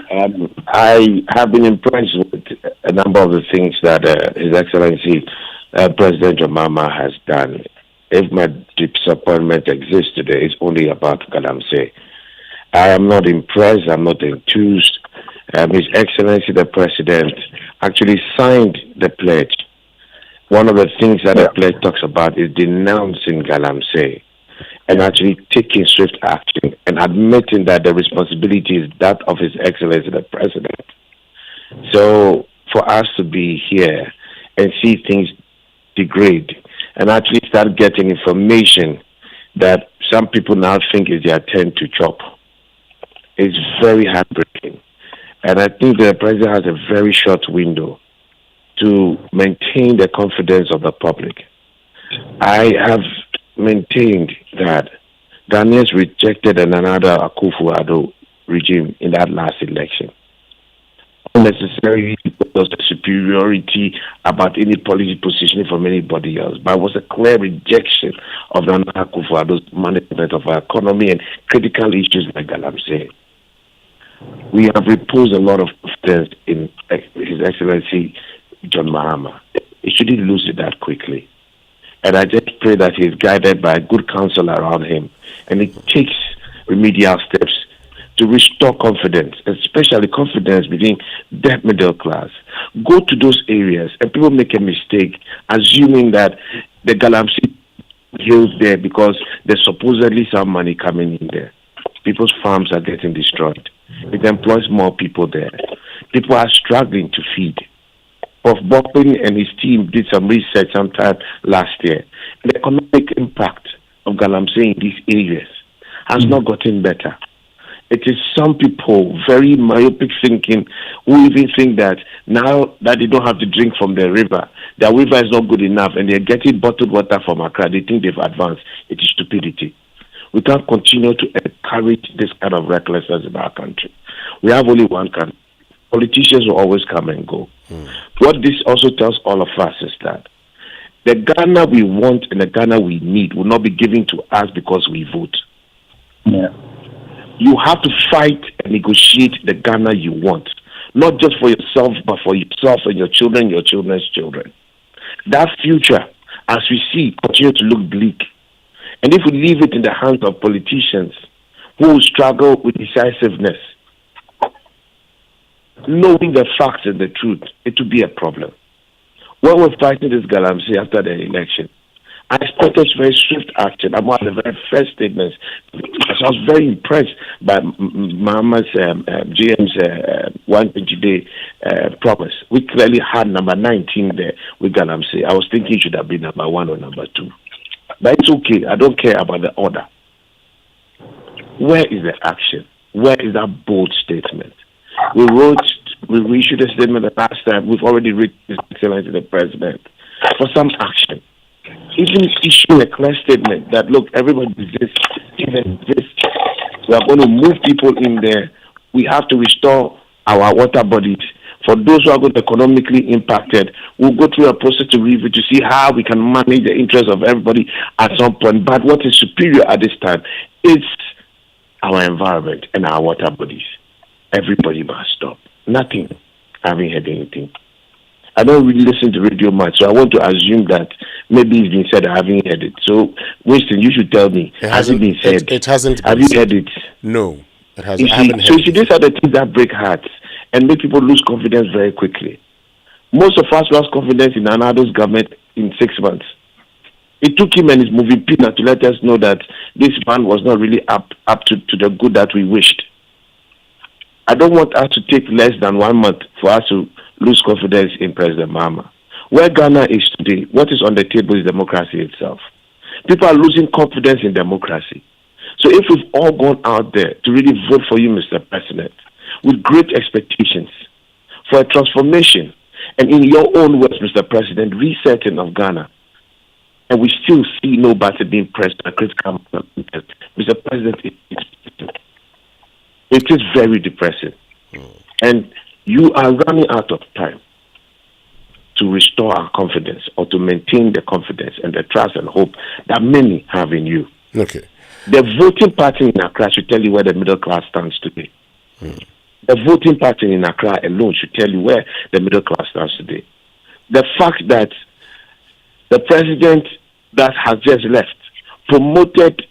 I have been impressed with a number of the things that His Excellency President Mahama has done. If my disappointment exists today, it's only about Galamsey. I am not impressed. I'm not enthused. His Excellency the President actually signed the pledge. One of the things that the pledge talks about is denouncing Galamsey and actually taking swift action and admitting that the responsibility is that of His Excellency the President. So for us to be here and see things degrade and actually start getting information that some people now think is their turn to chop is very heartbreaking. And I think the President has a very short window to maintain the confidence of the public. I have maintained that Ghanaians rejected another Akufo-Addo regime in that last election. Unnecessarily because of superiority about any policy positioning from anybody else, but it was a clear rejection of Nana Akufo-Addo's management of our economy and critical issues like Galamsey. We have reposed a lot of confidence in His Excellency John Mahama. He shouldn't lose it that quickly. And I just pray that he is guided by good counsel around him and he takes remedial steps to restore confidence, especially confidence between the middle class. Go to those areas and people make a mistake assuming that the Galamsey hills there because there's supposedly some money coming in there. People's farms are getting destroyed. It employs more people there. People are struggling to feed. Prof. Boppin and his team did some research sometime last year. The economic impact of Galamsey in these areas has not gotten better. It is some people, very myopic thinking, who even think that now that they don't have to drink from the river, their river is not good enough and they're getting bottled water from Accra. They think they've advanced. It is stupidity. We can't continue to encourage this kind of recklessness in our country. We have only one country. Politicians will always come and go. What this also tells all of us is that the Ghana we want and the Ghana we need will not be given to us because we vote. Yeah. You have to fight and negotiate the Ghana you want, not just for yourself, but for yourself and your children, your children's children. That future, as we see, continue to look bleak. And if we leave it in the hands of politicians who will struggle with decisiveness, knowing the facts and the truth, it will be a problem. When we're fighting this Galamsey after the election, I expected very swift action. I'm one of the very first statements. I was very impressed by Mahama's GM's 120-day promise. We clearly had number 19 there with Galamsey. I was thinking it should have been number 1 or number 2. But it's okay. I don't care about the order. Where is the action? Where is that bold statement? We issued a statement the last time. We've already reached His Excellency the President for some action. Even issue a clear statement that, look, everybody exists, even this. We are going to move people in there. We have to restore our water bodies. For those who are going to economically impacted, we'll go through a process to review to see how we can manage the interests of everybody at some point. But what is superior at this time is our environment and our water bodies. Everybody must stop. Nothing. I haven't heard anything. I don't really listen to radio much, so I want to assume that maybe it's been said. I haven't heard it. So, Winston, you should tell me. Has it been said? It hasn't been Have you heard it? No, it hasn't. I haven't So, heard you see, these are the things that break hearts and make people lose confidence very quickly. Most of us lost confidence in Anado's government in 6 months. It took him and his moving peanut to let us know that this man was not really up to the good that we wished. I don't want us to take less than 1 month for us to lose confidence in President Mahama. Where Ghana is today, what is on the table is democracy itself. People are losing confidence in democracy. So if we've all gone out there to really vote for you, Mr. President, with great expectations for a transformation, and in your own words, Mr. President, resetting of Ghana, and we still see nobody being pressed by critical Mr. President, it is very depressing. And you are running out of time to restore our confidence or to maintain the confidence and the trust and hope that many have in you. Okay. The voting pattern in Accra should tell you where the middle class stands today. The voting pattern in Accra alone should tell you where the middle class stands today. The fact that the president that has just left promoted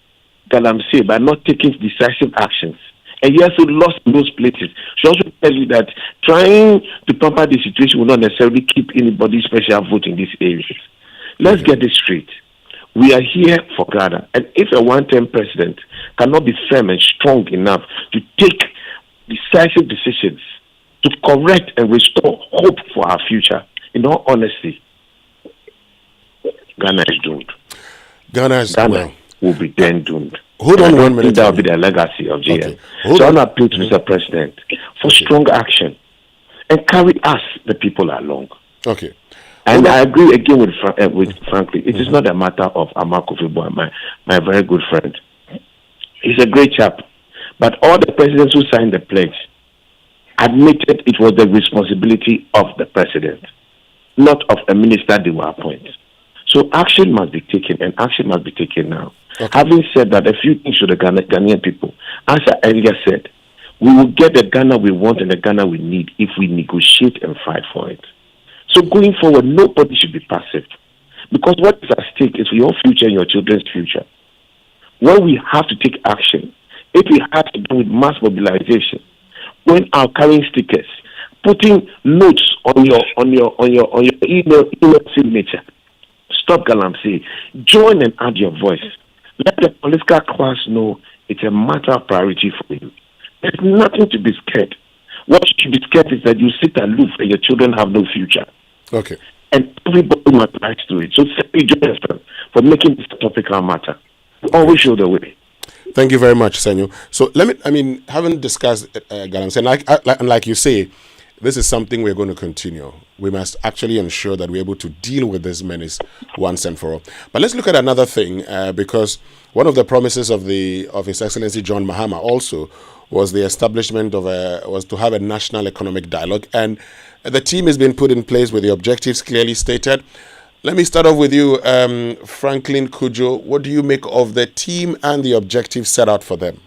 Galamsey by not taking decisive actions, and he also lost those places, should also tell you that trying to pamper the situation will not necessarily keep anybody's special vote in these areas. Let's get this straight. We are here for Ghana, and if a one-term president cannot be firm and strong enough to take decisive decisions to correct and restore hope for our future, in all honesty, Ghana is doomed. Ghana will be then doomed. Hold on 1 minute. That will be the legacy of JM. Okay. So I'm appealing to Mr. President for strong action and carry us, the people, along. Okay. And I agree again with Franklin. It is not a matter of Amakofibo, my very good friend. He's a great chap. But all the presidents who signed the pledge admitted it was the responsibility of the president, not of a minister they will appoint. So action must be taken, and action must be taken now. Okay. Having said that, a few things to the Ghanaian people. As I earlier said, we will get the Ghana we want and the Ghana we need if we negotiate and fight for it. So going forward, nobody should be passive. Because what is at stake is your future and your children's future. When we have to take action, if we have to do with mass mobilization, when our carrying stickers, putting notes on your email signature, stop Galamsey, join and add your voice. Let the political class know it's a matter of priority for you. There's nothing to be scared. What you should be scared is that you sit aloof and your children have no future. Okay. And everybody must rise to it. So thank you, Jonathan, for making this topic our matter. Always show the way. Thank you very much, Senyo. So having discussed Galamsey, and like you say, this is something we're going to continue. We must actually ensure that we're able to deal with this menace once and for all. But let's look at another thing, because one of the promises of His Excellency John Mahama also was the establishment was to have a national economic dialogue, and the team has been put in place with the objectives clearly stated. Let me start off with you, Franklin Kujo. What do you make of the team and the objectives set out for them?